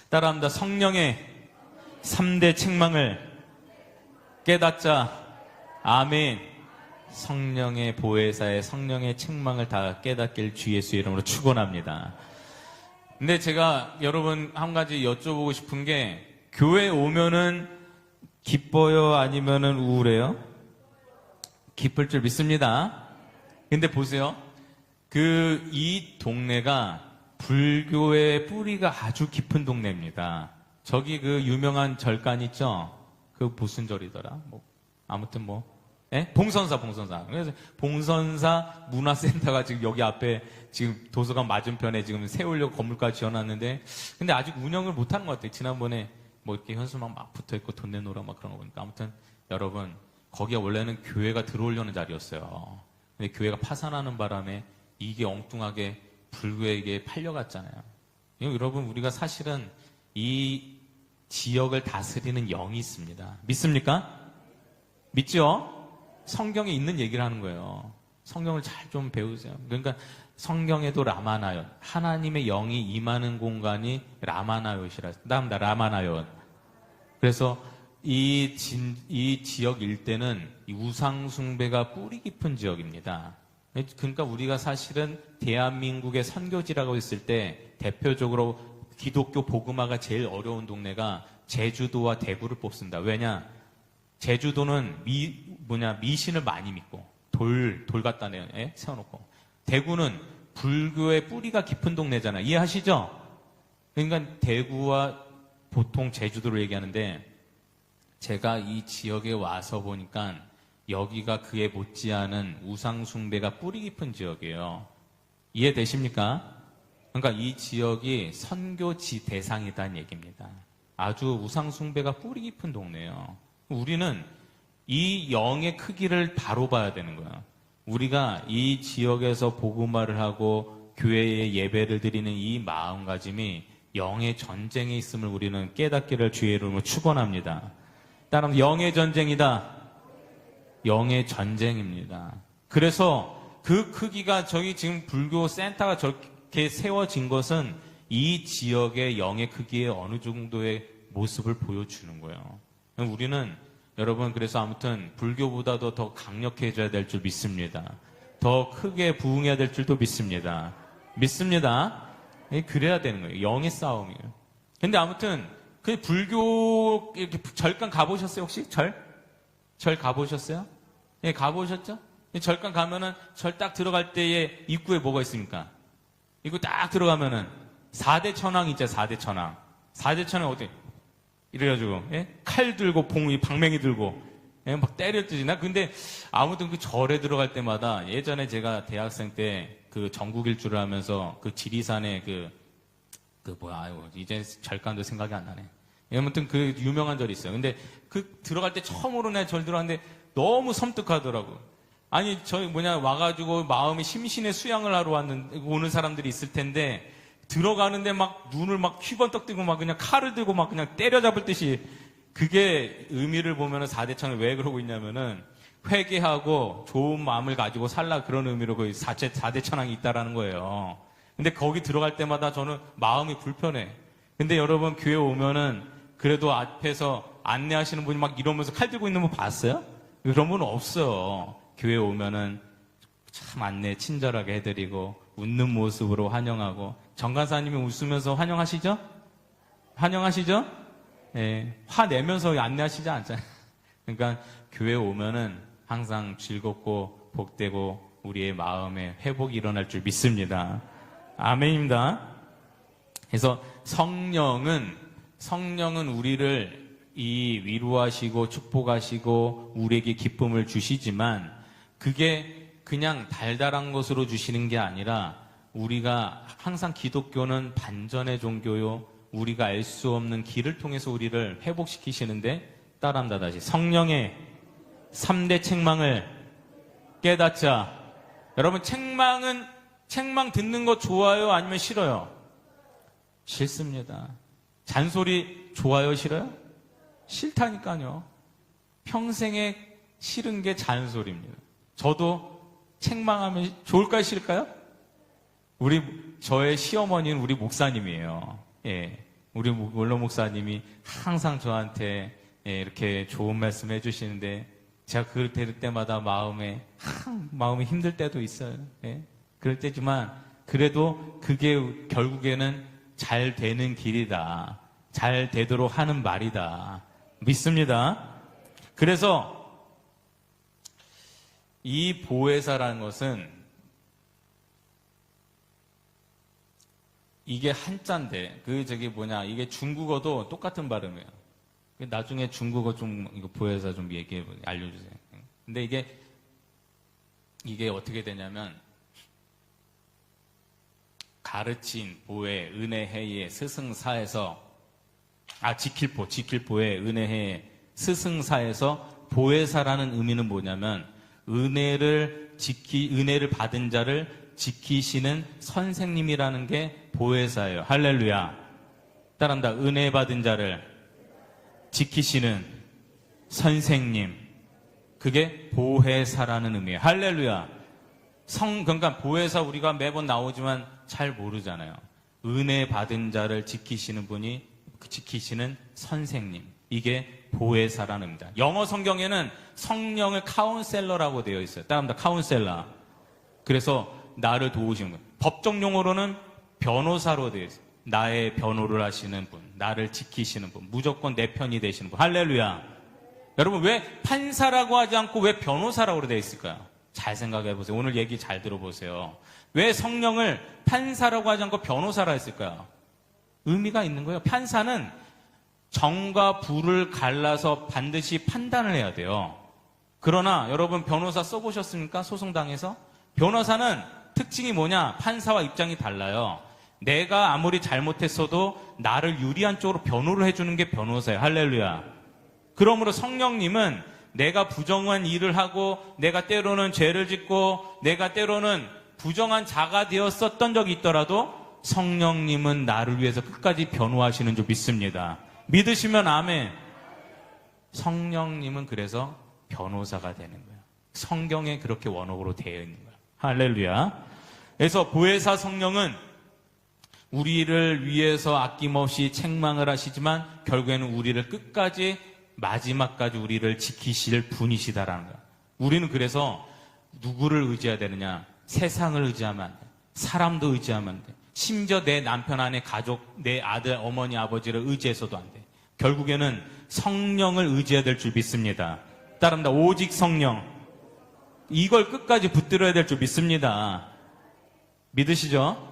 따라합니다. 성령의 3대 책망을 깨닫자. 아멘. 성령의 보혜사에 성령의 책망을 다 깨닫길 주 예수의 이름으로 축원합니다. 근데 제가 여러분 한 가지 여쭤보고 싶은 게, 교회 오면은 기뻐요? 아니면은 우울해요? 기쁠 줄 믿습니다. 근데 보세요. 이 동네가 불교의 뿌리가 아주 깊은 동네입니다. 저기 그 유명한 절간 있죠? 그 무슨 절이더라? 아무튼 예? 봉선사. 그래서 봉선사 문화센터가 지금 여기 앞에 지금 도서관 맞은편에 지금 세우려고 건물까지 지어놨는데, 근데 아직 운영을 못하는 것 같아요. 지난번에 이렇게 현수막 막 붙어있고 돈 내놓으라 막 그런 거 보니까. 아무튼 여러분, 거기가 원래는 교회가 들어오려는 자리였어요. 근데 교회가 파산하는 바람에 이게 엉뚱하게 불교에게 팔려갔잖아요. 여러분, 우리가 사실은 이 지역을 다스리는 영이 있습니다. 믿습니까? 믿죠? 성경에 있는 얘기를 하는 거예요. 성경을 잘 좀 배우세요. 그러니까 성경에도 라마나얏, 하나님의 영이 임하는 공간이 라마나얏이라. 다음 라마나얏. 그래서 이 지역 일대는 우상 숭배가 뿌리 깊은 지역입니다. 그러니까 우리가 사실은 대한민국의 선교지라고 했을 때 대표적으로 기독교 복음화가 제일 어려운 동네가 제주도와 대구를 뽑습니다. 왜냐? 제주도는 미신을 많이 믿고 돌 갖다 세워놓고, 대구는 불교의 뿌리가 깊은 동네잖아요. 이해하시죠? 그러니까 대구와 보통 제주도를 얘기하는데, 제가 이 지역에 와서 보니까 여기가 그에 못지않은 우상숭배가 뿌리 깊은 지역이에요. 이해되십니까? 그러니까 이 지역이 선교지 대상이라는 얘기입니다. 아주 우상숭배가 뿌리 깊은 동네예요. 우리는 이 영의 크기를 바로 봐야 되는 거예요. 우리가 이 지역에서 복음화를 하고 교회에 예배를 드리는 이 마음가짐이 영의 전쟁에 있음을 우리는 깨닫기를 주의 이름으로 축원합니다. 따라서 영의 전쟁이다. 영의 전쟁입니다. 그래서 그 크기가, 저기 지금 불교 센터가 저렇게 세워진 것은 이 지역의 영의 크기의 어느 정도의 모습을 보여주는 거예요. 우리는 여러분, 그래서 아무튼 불교보다도 더 강력해져야 될 줄 믿습니다. 더 크게 부흥해야 될 줄도 믿습니다. 믿습니다. 그래야 되는 거예요. 영의 싸움이에요. 근데 아무튼 그 불교 이렇게 절간 가보셨어요? 혹시 절 가보셨어요? 예, 가보셨죠? 절간 가면은 절 딱 들어갈 때에 입구에 뭐가 있습니까? 입구 딱 들어가면은 4대 천왕 있죠. 4대 천왕. 4대 천왕 어디? 이래가지고, 예? 칼 들고, 방맹이 들고, 예? 막 때렸듯이. 나 근데 아무튼 그 절에 들어갈 때마다, 예전에 제가 대학생 때 그 전국 일주를 하면서 그 지리산에 아이고, 이제 절간도 생각이 안 나네. 아무튼 그 유명한 절이 있어요. 근데 들어갈 때 처음으로 내 절 들어갔는데 너무 섬뜩하더라고. 아니, 와가지고 마음이 심신의 수양을 하러 오는 사람들이 있을 텐데, 들어가는데 막 눈을 막 휘번떡 뜨고 막 그냥 칼을 들고 막 그냥 때려잡을 듯이, 그게 의미를 보면은 4대 천을 왜 그러고 있냐면은 회개하고 좋은 마음을 가지고 살라, 그런 의미로 그 4대 천왕이 있다라는 거예요. 근데 거기 들어갈 때마다 저는 마음이 불편해. 근데 여러분, 교회 오면은 그래도 앞에서 안내하시는 분이 막 이러면서 칼 들고 있는 분 봤어요? 그런 분은 없어요. 교회 오면은 참 안내 친절하게 해드리고 웃는 모습으로 환영하고, 정간사님이 웃으면서 환영하시죠? 환영하시죠? 예, 화내면서 안내하시지 않잖아요. 그러니까 교회 오면은 항상 즐겁고 복되고 우리의 마음에 회복이 일어날 줄 믿습니다. 아멘입니다. 그래서 성령은 우리를 위로하시고 축복하시고 우리에게 기쁨을 주시지만, 그게 그냥 달달한 것으로 주시는 게 아니라, 우리가 항상 기독교는 반전의 종교요, 우리가 알 수 없는 길을 통해서 우리를 회복시키시는데, 따라합니다. 다시. 성령의 3대 책망을 깨닫자. 여러분, 책망 듣는 거 좋아요? 아니면 싫어요? 싫습니다. 잔소리 좋아요? 싫어요? 싫다니까요. 평생에 싫은 게 잔소리입니다. 저도 책망하면 좋을까요? 싫을까요? 저의 시어머니는 우리 목사님이에요. 예. 우리 원로 목사님이 항상 저한테 이렇게 좋은 말씀 해주시는데 제가 그걸 들을 때마다 마음이 힘들 때도 있어요. 예? 그럴 때지만 그래도 그게 결국에는 잘 되는 길이다. 잘 되도록 하는 말이다. 믿습니다. 그래서 이 보혜사라는 것은 이게 한자인데 이게 중국어도 똑같은 발음이에요. 나중에 중국어 이거 보혜사 알려주세요. 근데 이게 어떻게 되냐면 가르친 보혜 은혜해의 스승사에서 지킬보의 은혜해의 스승사에서 보혜사라는 의미는 뭐냐면 은혜를 받은 자를 지키시는 선생님이라는 게 보혜사예요. 할렐루야. 따라합니다. 은혜 받은 자를 지키시는 선생님. 그게 보혜사라는 의미예요. 할렐루야. 그러니까 보혜사 우리가 매번 나오지만 잘 모르잖아요. 은혜 받은 자를 지키시는 분이 지키시는 선생님. 이게 보혜사라는 의미입니다. 영어 성경에는 성령을 카운셀러라고 되어 있어요. 따라합니다. 카운셀러. 그래서 나를 도우시는 분. 법적 용어로는 변호사로 되어 있어요. 나의 변호를 하시는 분, 나를 지키시는 분, 무조건 내 편이 되시는 분. 할렐루야. 여러분 왜 판사라고 하지 않고 왜 변호사라고 되어 있을까요? 잘 생각해 보세요. 오늘 얘기 잘 들어보세요. 왜 성령을 판사라고 하지 않고 변호사라 했을까요? 의미가 있는 거예요. 판사는 정과 부를 갈라서 반드시 판단을 해야 돼요. 그러나 여러분 변호사 써보셨습니까? 소송당해서? 변호사는 특징이 뭐냐? 판사와 입장이 달라요. 내가 아무리 잘못했어도 나를 유리한 쪽으로 변호를 해주는 게 변호사예요. 할렐루야. 그러므로 성령님은 내가 부정한 일을 하고 내가 때로는 죄를 짓고 내가 때로는 부정한 자가 되었었던 적이 있더라도 성령님은 나를 위해서 끝까지 변호하시는 줄 믿습니다. 믿으시면 아멘. 성령님은 그래서 변호사가 되는 거예요. 성경에 그렇게 원어로 되어 있는 거예요. 할렐루야. 그래서 보혜사 성령은 우리를 위해서 아낌없이 책망을 하시지만 결국에는 우리를 끝까지 마지막까지 우리를 지키실 분이시다라는 거예요. 우리는 그래서 누구를 의지해야 되느냐? 세상을 의지하면 안 돼. 사람도 의지하면 안 돼. 심지어 내 남편, 아내, 가족, 내 아들, 어머니, 아버지를 의지해서도 안 돼. 결국에는 성령을 의지해야 될 줄 믿습니다. 따릅니다. 오직 성령. 이걸 끝까지 붙들어야 될 줄 믿습니다. 믿으시죠?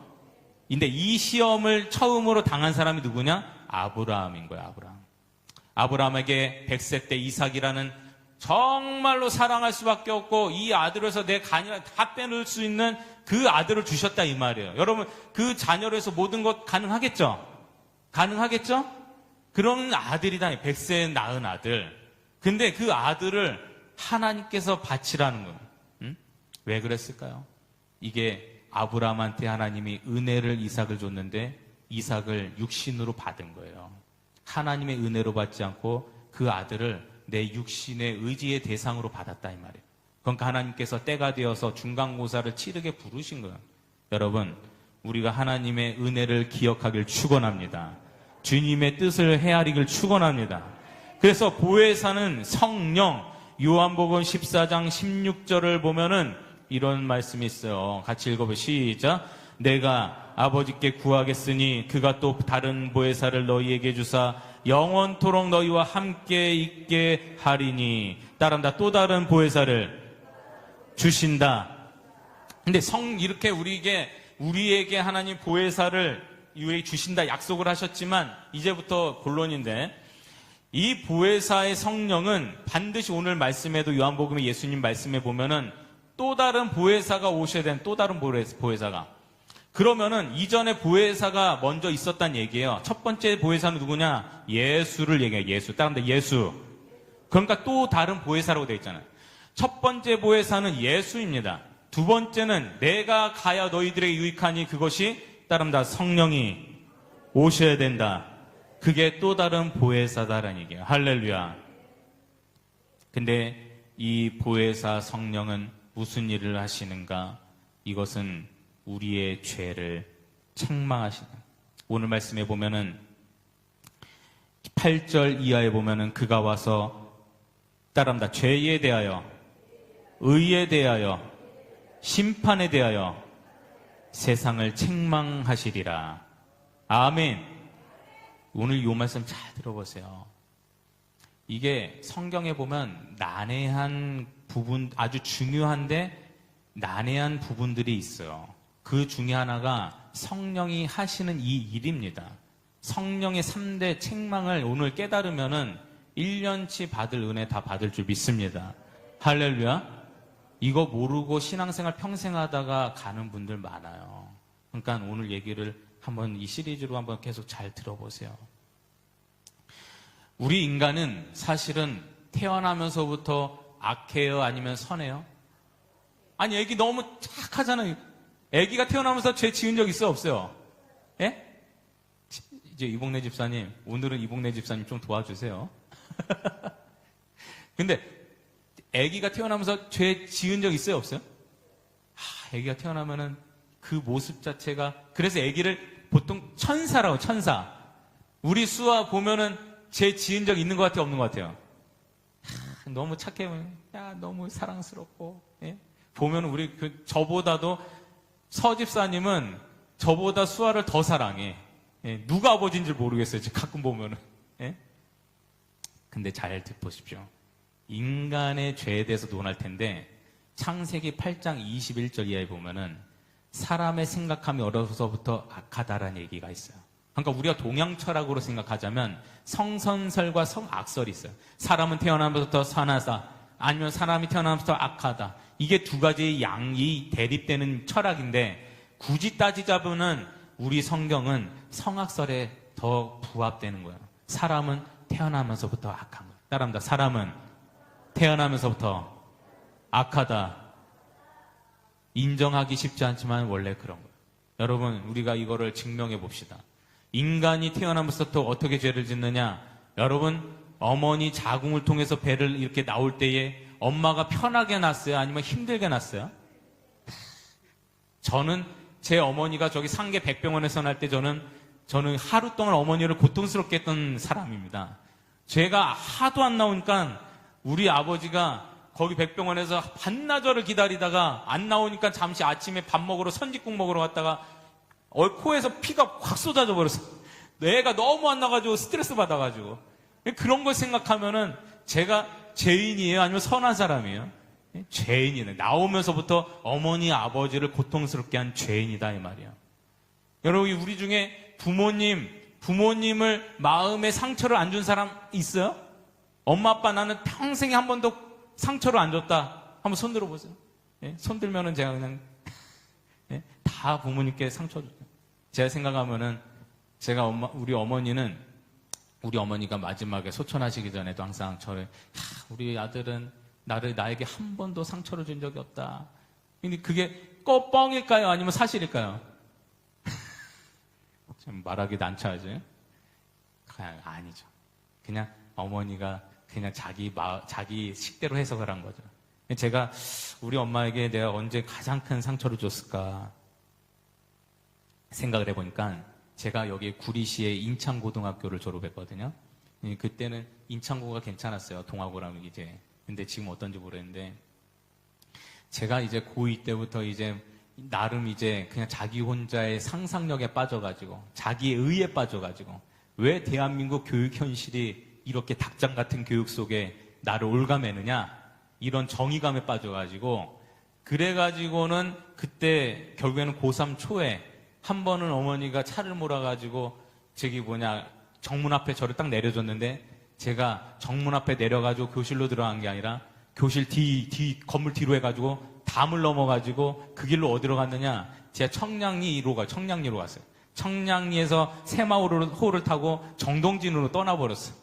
근데 이 시험을 처음으로 당한 사람이 누구냐? 아브라함인 거예요. 아브라함에게 100세 때 이삭이라는 정말로 사랑할 수밖에 없고 이 아들에서 내 간이라 다 빼놓을 수 있는 그 아들을 주셨다 이 말이에요. 여러분 그 자녀로 해서 모든 것 가능하겠죠? 가능하겠죠? 그런 아들이다. 100세 낳은 아들. 근데 그 아들을 하나님께서 바치라는 거예요. 왜 그랬을까요? 이게 아브라함한테 하나님이 은혜를 이삭을 줬는데 이삭을 육신으로 받은 거예요. 하나님의 은혜로 받지 않고 그 아들을 내 육신의 의지의 대상으로 받았다 이 말이에요. 그러니까 하나님께서 때가 되어서 중간고사를 치르게 부르신 거예요. 여러분 우리가 하나님의 은혜를 기억하길 축원합니다. 주님의 뜻을 헤아리길 축원합니다. 그래서 보혜사는 성령. 요한복음 14장 16절을 보면은 이런 말씀이 있어요. 같이 읽어보세요. 시작. 내가 아버지께 구하겠으니 그가 또 다른 보혜사를 너희에게 주사 영원토록 너희와 함께 있게 하리니. 따른다. 또 다른 보혜사를 주신다. 근데 이렇게 우리에게 하나님 보혜사를 주신다 약속을 하셨지만 이제부터 본론인데 이 보혜사의 성령은 반드시 오늘 말씀에도 요한복음의 예수님 말씀에 보면은 또 다른 보혜사가 오셔야 되는 또 다른 보혜사가. 그러면은 이전에 보혜사가 먼저 있었단 얘기예요. 첫 번째 보혜사는 누구냐? 예수를 얘기해요. 예수. 따라합니다. 예수. 그러니까 또 다른 보혜사라고 되어 있잖아요. 첫 번째 보혜사는 예수입니다. 두 번째는 내가 가야 너희들에게 유익하니 그것이 따릅니다. 성령이 오셔야 된다. 그게 또 다른 보혜사다라는 얘기예요. 할렐루야. 근데 이 보혜사 성령은 무슨 일을 하시는가? 이것은 우리의 죄를 책망하시는. 오늘 말씀에 보면은 8절 이하에 보면은 그가 와서 따라합니다. 죄에 대하여, 의에 대하여, 심판에 대하여 세상을 책망하시리라. 아멘. 오늘 이 말씀 잘 들어보세요. 이게 성경에 보면 난해한 부분, 아주 중요한데 난해한 부분들이 있어요. 그 중에 하나가 성령이 하시는 이 일입니다. 성령의 3대 책망을 오늘 깨달으면은 1년치 받을 은혜 다 받을 줄 믿습니다. 할렐루야. 이거 모르고 신앙생활 평생 하다가 가는 분들 많아요. 그러니까 오늘 얘기를 한번 이 시리즈로 한번 계속 잘 들어보세요. 우리 인간은 사실은 태어나면서부터 악해요? 아니면 선해요? 아니, 애기 너무 착하잖아요. 애기가 태어나면서 죄 지은 적 있어요? 없어요? 예? 이제 이복래 집사님, 오늘은 이복래 집사님 좀 도와주세요. 근데 애기가 태어나면서 죄 지은 적 있어요? 없어요? 애기가 태어나면은 그 모습 자체가, 그래서 애기를 보통 천사라고, 천사. 우리 수아 보면은 죄 지은 적 있는 것 같아요? 없는 것 같아요? 너무 착해. 야, 너무 사랑스럽고. 예? 보면 우리 저보다도 서집사님은 저보다 수아를 더 사랑해. 예? 누가 아버지인지 모르겠어요. 지금 가끔 보면은. 예? 근데 잘 보십시오. 인간의 죄에 대해서 논할 텐데 창세기 8장 21절 이하에 보면은 사람의 생각함이 어려서부터 악하다라는 얘기가 있어요. 그러니까 우리가 동양 철학으로 생각하자면 성선설과 성악설이 있어요. 사람은 태어나면서부터 선하다, 아니면 사람이 태어나면서부터 악하다. 이게 두 가지의 양이 대립되는 철학인데 굳이 따지자면은 우리 성경은 성악설에 더 부합되는 거예요. 사람은 태어나면서부터 악한 거예요. 따라합니다. 사람은 태어나면서부터 악하다. 인정하기 쉽지 않지만 원래 그런 거예요. 여러분, 우리가 이거를 증명해 봅시다. 인간이 태어나면서부터 어떻게 죄를 짓느냐? 여러분, 어머니 자궁을 통해서 배를 이렇게 나올 때에 엄마가 편하게 낳았어요? 아니면 힘들게 낳았어요? 저는 제 어머니가 저기 상계 백병원에서 날 때 저는 하루 동안 어머니를 고통스럽게 했던 사람입니다. 제가 하도 안 나오니까 우리 아버지가 거기 백병원에서 반나절을 기다리다가 안 나오니까 잠시 아침에 밥 먹으러 선짓국 먹으러 갔다가 코에서 피가 확 쏟아져 버렸어. 애가 너무 안 나가지고 스트레스 받아가지고. 그런 걸 생각하면은 제가 죄인이에요? 아니면 선한 사람이에요? 죄인이네. 나오면서부터 어머니, 아버지를 고통스럽게 한 죄인이다 이 말이야. 여러분, 우리 중에 부모님을 마음에 상처를 안 준 사람 있어요? 엄마, 아빠 나는 평생에 한 번도 상처를 안 줬다. 한번 손 들어보세요. 예? 손 들면은 제가 그냥 예? 다 부모님께 상처 줬어요. 제가 생각하면은 우리 어머니가 마지막에 소천하시기 전에도 항상 저를 우리 아들은 나에게 한 번도 상처를 준 적이 없다. 근데 그게 뻥일까요? 아니면 사실일까요? 좀 말하기 난처하죠? 그냥 아니죠. 그냥 어머니가 그냥 자기 식대로 해석을 한 거죠. 제가 우리 엄마에게 내가 언제 가장 큰 상처를 줬을까 생각을 해보니까 제가 여기 구리시의 인창고등학교를 졸업했거든요. 그때는 인창고가 괜찮았어요. 동아고랑 이제. 근데 지금 어떤지 모르겠는데 제가 이제 고2 때부터 이제 나름 이제 그냥 자기 혼자의 상상력에 빠져가지고 자기의 의에 빠져가지고 왜 대한민국 교육 현실이 이렇게 닭장 같은 교육 속에 나를 올가매느냐 이런 정의감에 빠져가지고 그래가지고는 그때 결국에는 고3 초에 한 번은 어머니가 차를 몰아가지고 정문 앞에 저를 딱 내려줬는데 제가 정문 앞에 내려가지고 교실로 들어간 게 아니라 교실 건물 뒤로 해가지고 담을 넘어가지고 그 길로 어디로 갔느냐? 제가 청량리로 갔어요. 청량리에서 새마을호를 타고 정동진으로 떠나버렸어요.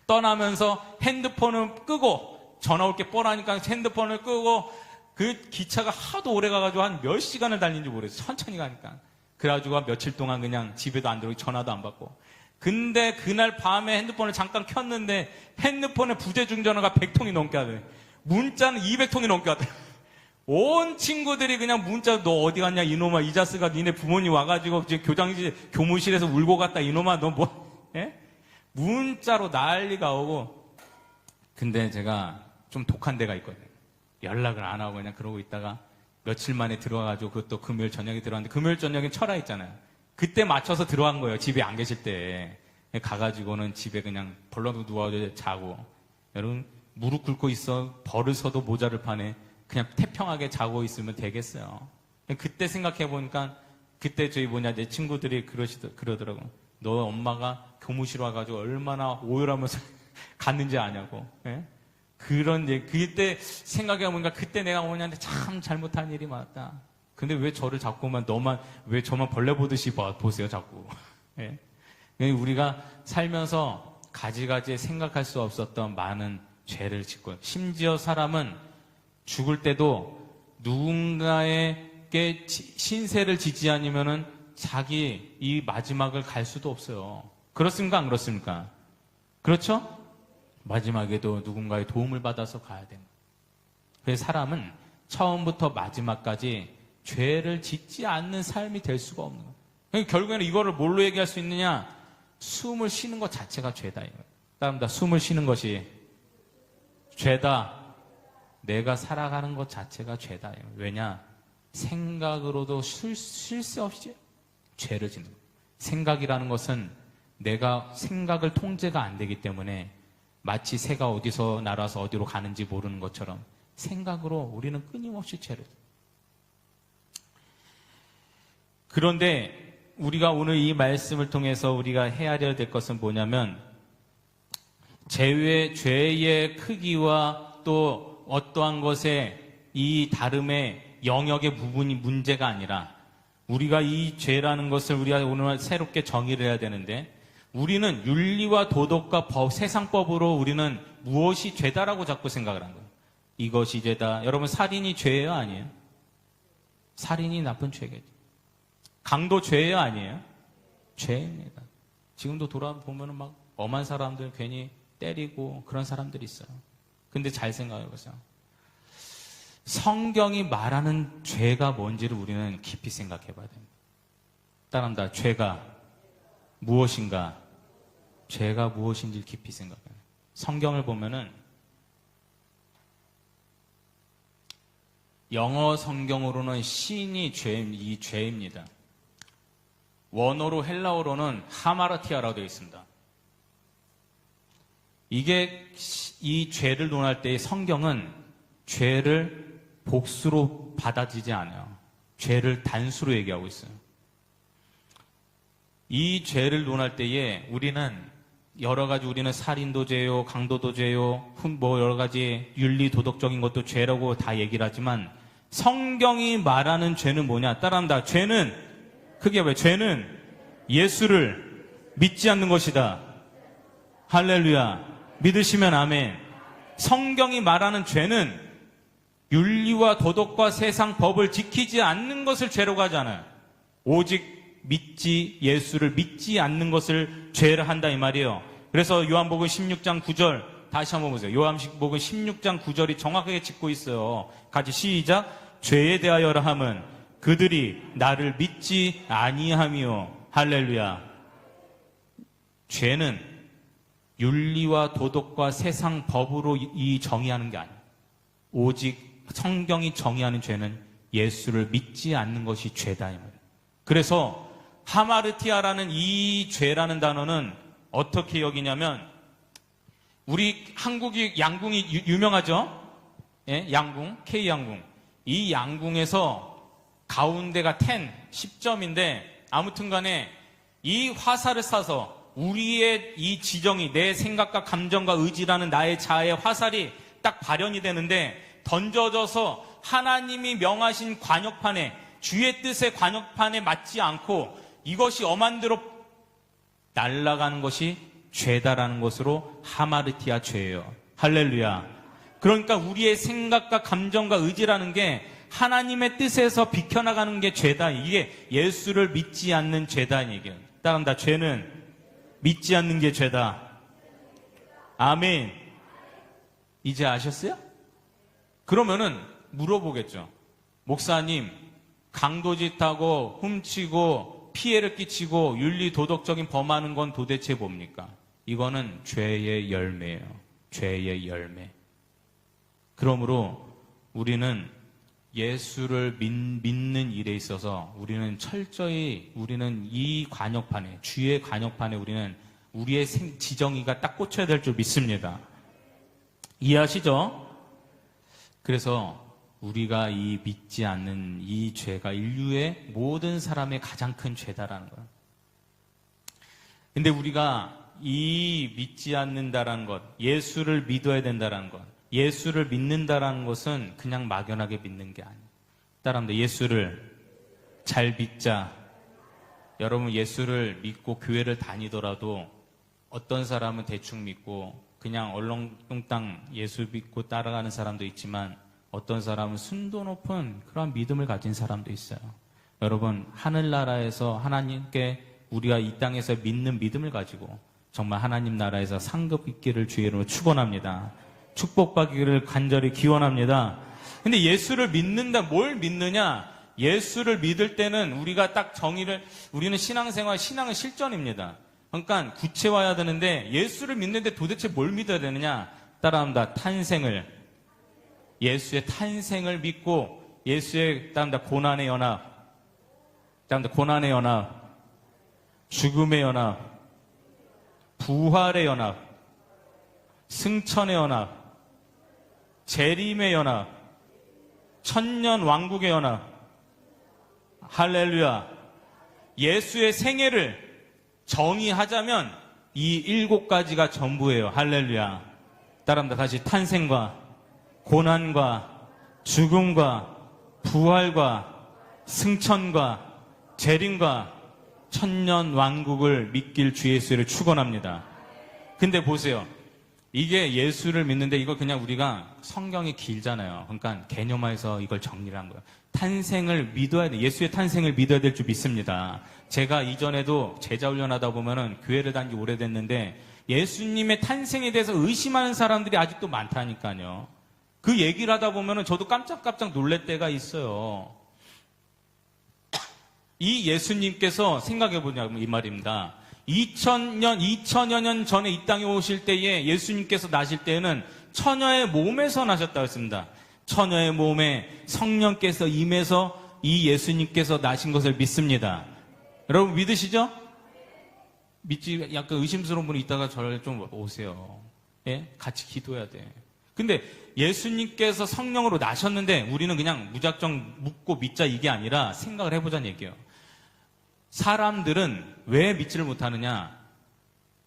떠나면서 핸드폰을 끄고 전화 올 게 뻔하니까 핸드폰을 끄고 그 기차가 하도 오래 가가지고 한 몇 시간을 달린지 모르겠어요. 천천히 가니까. 그래가지고 며칠 동안 그냥 집에도 안 들어오고 전화도 안 받고. 근데 그날 밤에 핸드폰을 잠깐 켰는데 핸드폰에 부재중 전화가 100통이 넘게 하더래. 문자는 200통이 넘게 하더래. 온 친구들이 그냥 문자 너 어디 갔냐 이놈아 이자스가 니네 부모님 와가지고 이제 교무실에서 울고 갔다 이놈아 너 뭐? 예? 문자로 난리가 오고. 근데 제가 좀 독한 데가 있거든요. 연락을 안 하고 그냥 그러고 있다가 며칠 만에 들어와가지고 그것도 금요일 저녁에 들어왔는데, 금요일 저녁엔 철야 있잖아요. 그때 맞춰서 들어간 거예요. 집에 안 계실 때. 가가지고는 집에 그냥 벌러덩 누워서 자고. 여러분, 무릎 꿇고 있어. 버릇서도 모자를 파네. 그냥 태평하게 자고 있으면 되겠어요. 그때 생각해보니까, 그때 저희 내 친구들이 그러더라고. 너 엄마가 교무실 와가지고 얼마나 오열하면서 갔는지 아냐고. 예? 그때 생각해보니까 그때 내가 어머니한테 참 잘못한 일이 많았다. 근데 왜 저를 자꾸만, 왜 저만 벌레 보듯이 보세요, 자꾸. 예? 우리가 살면서 가지가지 생각할 수 없었던 많은 죄를 짓고, 심지어 사람은 죽을 때도 누군가에게 신세를 지지 않으면은 자기 이 마지막을 갈 수도 없어요. 그렇습니까? 안 그렇습니까? 그렇죠? 마지막에도 누군가의 도움을 받아서 가야 됩니다. 그래서 사람은 처음부터 마지막까지 죄를 짓지 않는 삶이 될 수가 없는 거예요. 그러니까 결국에는 이거를 뭘로 얘기할 수 있느냐? 숨을 쉬는 것 자체가 죄다. 따릅니다. 숨을 쉬는 것이 죄다. 내가 살아가는 것 자체가 죄다. 왜냐? 생각으로도 쉴 새 없이 죄를 짓는 거예요. 생각이라는 것은 내가 생각을 통제가 안 되기 때문에 마치 새가 어디서 날아서 어디로 가는지 모르는 것처럼 생각으로 우리는 끊임없이 죄를. 그런데 우리가 오늘 이 말씀을 통해서 우리가 헤아려야 될 것은 뭐냐면, 죄의 크기와 또 어떠한 것의 이 다름의 영역의 부분이 문제가 아니라, 우리가 이 죄라는 것을 우리가 오늘 새롭게 정의를 해야 되는데, 우리는 윤리와 도덕과 세상법으로 우리는 무엇이 죄다라고 자꾸 생각을 한 거예요. 이것이 죄다. 여러분, 살인이 죄예요, 아니에요? 살인이 나쁜 죄겠죠. 강도 죄예요, 아니에요? 죄입니다. 지금도 돌아보면은 막 엄한 사람들 괜히 때리고 그런 사람들이 있어요. 근데 잘 생각해 보세요. 성경이 말하는 죄가 뭔지를 우리는 깊이 생각해 봐야 됩니다. 따라합니다. 죄가 무엇인가? 죄가 무엇인지 깊이 생각해요. 성경을 보면은 영어 성경으로는 신이 이 죄입니다. 원어로 헬라어로는 하마르티아라고 되어 있습니다. 이게 이 죄를 논할 때 성경은 죄를 복수로 받아들이지 않아요. 죄를 단수로 얘기하고 있어요. 이 죄를 논할 때에 우리는 여러 가지, 우리는 살인도 죄요, 강도도 죄요, 여러 가지 윤리 도덕적인 것도 죄라고 다 얘기를 하지만, 성경이 말하는 죄는 뭐냐? 따라합니다. 죄는 크게 왜? 죄는 예수를 믿지 않는 것이다. 할렐루야. 믿으시면 아멘. 성경이 말하는 죄는 윤리와 도덕과 세상 법을 지키지 않는 것을 죄라고 하지 않아요. 오직 예수를 믿지 않는 것을 죄를 한다 이 말이에요. 그래서 요한복음 16장 9절 다시 한번 보세요. 요한복음 16장 9절이 정확하게 짚고 있어요. 같이 시작. 죄에 대하여라 함은 그들이 나를 믿지 아니함이요. 할렐루야. 죄는 윤리와 도덕과 세상 법으로 정의하는 게 아니에요. 오직 성경이 정의하는 죄는 예수를 믿지 않는 것이 죄다 이 말이에요. 그래서 하마르티아라는 이 죄라는 단어는 어떻게 여기냐면, 우리 한국이 양궁이 유명하죠? 예? 양궁, K양궁. 이 양궁에서 가운데가 10점인데 아무튼 간에 이 화살을 쏴서 우리의 이 지정이, 내 생각과 감정과 의지라는 나의 자아의 화살이 딱 발현이 되는데, 던져져서 하나님이 명하신 관역판에, 주의 뜻의 관역판에 맞지 않고 이것이 엄한 대로 날아가는 것이 죄다라는 것으로 하마르티아 죄예요. 할렐루야. 그러니까 우리의 생각과 감정과 의지라는 게 하나님의 뜻에서 비켜나가는 게 죄다. 이게 예수를 믿지 않는 죄다 얘기예요. 따라합니다. 죄는 믿지 않는 게 죄다. 아멘. 이제 아셨어요? 그러면은 물어보겠죠. 목사님, 강도짓하고 훔치고 피해를 끼치고 윤리 도덕적인 범하는 건 도대체 뭡니까? 이거는 죄의 열매예요. 죄의 열매. 그러므로 우리는 예수를 믿는 일에 있어서 우리는 철저히 우리는 이 관역판에, 주의 관역판에 우리는 우리의 지정의가 딱 꽂혀야 될 줄 믿습니다. 이해하시죠? 그래서 우리가 이 믿지 않는 이 죄가 인류의 모든 사람의 가장 큰 죄다라는 거예요. 근데 우리가 이 믿지 않는다라는 것, 예수를 믿어야 된다라는 것, 예수를 믿는다라는 것은 그냥 막연하게 믿는 게 아니에요. 따라합니다. 예수를 잘 믿자. 여러분, 예수를 믿고 교회를 다니더라도 어떤 사람은 대충 믿고 그냥 얼렁뚱땅 예수 믿고 따라가는 사람도 있지만 어떤 사람은 순도 높은 그런 믿음을 가진 사람도 있어요. 여러분, 하늘나라에서 하나님께 우리가 이 땅에서 믿는 믿음을 가지고 정말 하나님 나라에서 상급 있기를 주의 이름으로 축원합니다. 축복받기를 간절히 기원합니다. 근데 예수를 믿는다, 뭘 믿느냐? 예수를 믿을 때는 우리가 딱 우리는 신앙생활, 신앙은 실전입니다. 그러니까 구체화해야 되는데 예수를 믿는데 도대체 뭘 믿어야 되느냐? 따라합니다. 예수의 탄생을 믿고 예수의 따라합니다. 고난의 연합, 따라합니다. 고난의 연합, 죽음의 연합, 부활의 연합, 승천의 연합, 재림의 연합, 천년 왕국의 연합. 할렐루야. 예수의 생애를 정의하자면 이 7가지가 전부예요. 할렐루야. 따라합니다. 다시 탄생과 고난과 죽음과 부활과 승천과 재림과 천년 왕국을 믿길 주 예수를 축원합니다. 근데 보세요. 이게 예수를 믿는데 이거 그냥 우리가 성경이 길잖아요. 그러니까 개념화해서 이걸 정리를 한 거예요. 탄생을 믿어야 돼. 예수의 탄생을 믿어야 될 줄 믿습니다. 제가 이전에도 제자 훈련하다 보면은 교회를 다닌 지 오래됐는데 예수님의 탄생에 대해서 의심하는 사람들이 아직도 많다니까요. 그 얘기를 하다 보면은 저도 깜짝깜짝 놀랄 때가 있어요. 이 예수님께서 생각해보냐면 이 말입니다. 2000여 년 전에 이 땅에 오실 때에 예수님께서 나실 때에는 처녀의 몸에서 나셨다고 했습니다. 처녀의 몸에 성령께서 임해서 이 예수님께서 나신 것을 믿습니다. 여러분 믿으시죠? 믿지 약간 의심스러운 분이 있다가 저를 좀 오세요. 예? 같이 기도해야 돼. 근데 예수님께서 성령으로 나셨는데 우리는 그냥 무작정 묻고 믿자 이게 아니라 생각을 해보자는 얘기예요. 사람들은 왜 믿지를 못하느냐?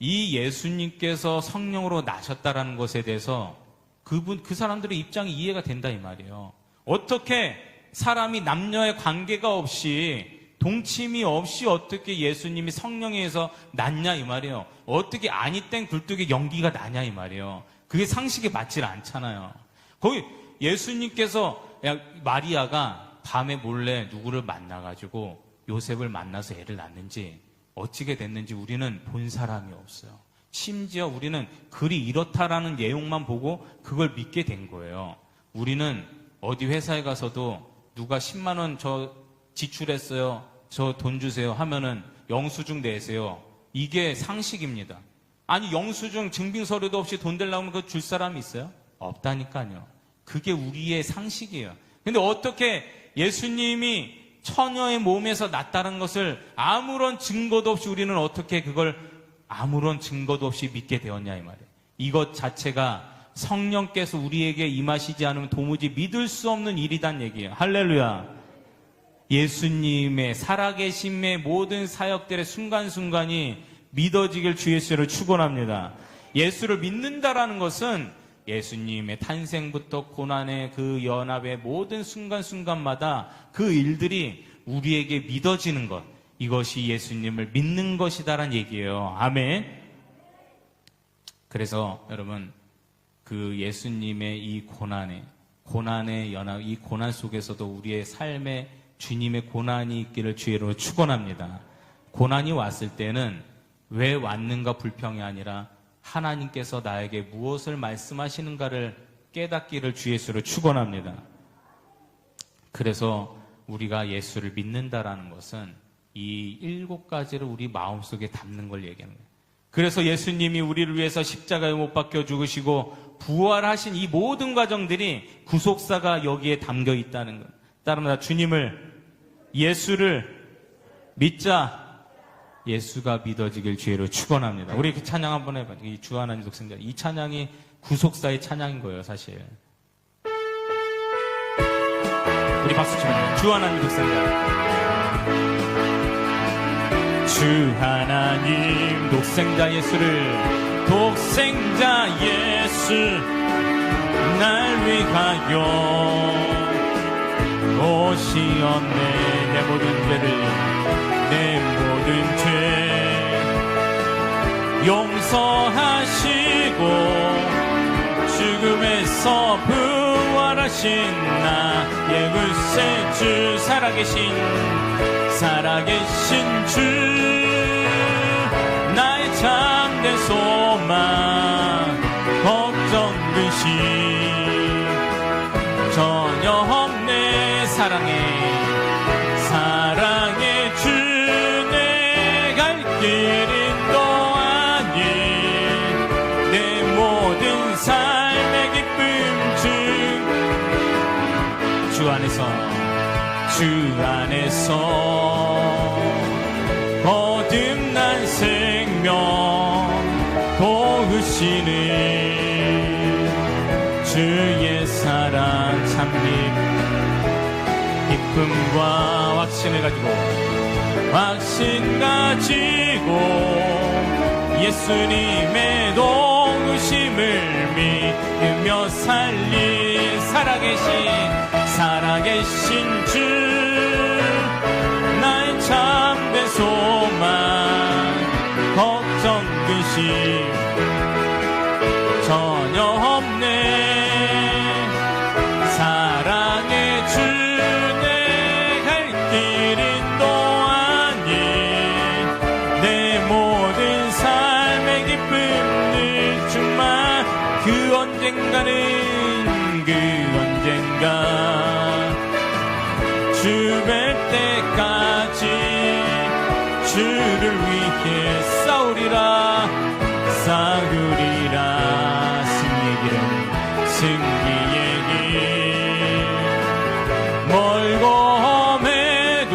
이 예수님께서 성령으로 나셨다라는 것에 대해서 그 사람들의 입장이 이해가 된다 이 말이에요. 어떻게 사람이 남녀의 관계가 없이 동침이 없이 어떻게 예수님이 성령에 의해서 났냐 이 말이에요. 어떻게 아니땡 굴뚝에 연기가 나냐 이 말이에요. 그게 상식에 맞질 않잖아요. 거기 예수님께서 마리아가 밤에 몰래 누구를 만나가지고 요셉을 만나서 애를 낳는지 어찌게 됐는지 우리는 본 사람이 없어요. 심지어 우리는 글이 이렇다라는 내용만 보고 그걸 믿게 된 거예요. 우리는 어디 회사에 가서도 누가 10만 원 저 지출했어요. 저 돈 주세요 하면은 영수증 내세요. 이게 상식입니다. 아니 영수증 증빙서류도 없이 돈 달라고 하면 그거 줄 사람이 있어요? 없다니까요. 그게 우리의 상식이에요. 근데 어떻게 예수님이 처녀의 몸에서 났다는 것을 아무런 증거도 없이 우리는 어떻게 그걸 아무런 증거도 없이 믿게 되었냐 이 말이에요. 이것 자체가 성령께서 우리에게 임하시지 않으면 도무지 믿을 수 없는 일이란 얘기예요. 할렐루야. 예수님의 살아계심의 모든 사역들의 순간순간이 믿어지길 주 예수를 축원합니다. 예수를 믿는다라는 것은 예수님의 탄생부터 고난의 그 연합의 모든 순간순간마다 그 일들이 우리에게 믿어지는 것, 이것이 예수님을 믿는 것이다라는 얘기예요. 아멘. 그래서 여러분 그 예수님의 이 고난의 연합, 이 고난 속에서도 우리의 삶에 주님의 고난이 있기를 주의로 축원합니다. 고난이 왔을 때는 왜 왔는가 불평이 아니라 하나님께서 나에게 무엇을 말씀하시는가를 깨닫기를 주 예수로 축원합니다. 그래서 우리가 예수를 믿는다라는 것은 이 7가지를 우리 마음속에 담는 걸 얘기하는 거예요. 그래서 예수님이 우리를 위해서 십자가에 못 박혀 죽으시고 부활하신 이 모든 과정들이 구속사가 여기에 담겨 있다는 것. 따라서 주님을, 예수를 믿자. 예수가 믿어지길 주의로 축원합니다. 우리 그 찬양 한번 해봐요. 이 주 하나님 독생자. 이 찬양이 구속사의 찬양인 거예요, 사실. 우리 박수 치면 주 하나님 독생자. 주 하나님 독생자 예수를, 독생자 예수 날 위하여 오시었네. 내 모든 죄를, 내 모든 죄 용서하시고 죽음에서 부활하신 나의 구세주, 살아계신 주, 나의 참된 소망, 걱정 근심 전혀 없네. 사랑의 주, 내 갈 길 인도하니 내 모든 삶의 기쁨 주 안에서 거듭난 생명 도우시는 주의 사랑 참립 기쁨과 확신 가지고 예수님의 도우심을 믿으며 살린 살아계신 주, 나의 참된 소망, 걱정 근심 전혀 없네. 사랑의 주, 내 갈 길 인도하니 내 모든 삶의 기쁨들 충만. 그 언젠가 주 뵐 때까지 주를 위해 싸우리라 승리의 길 멀고 험해도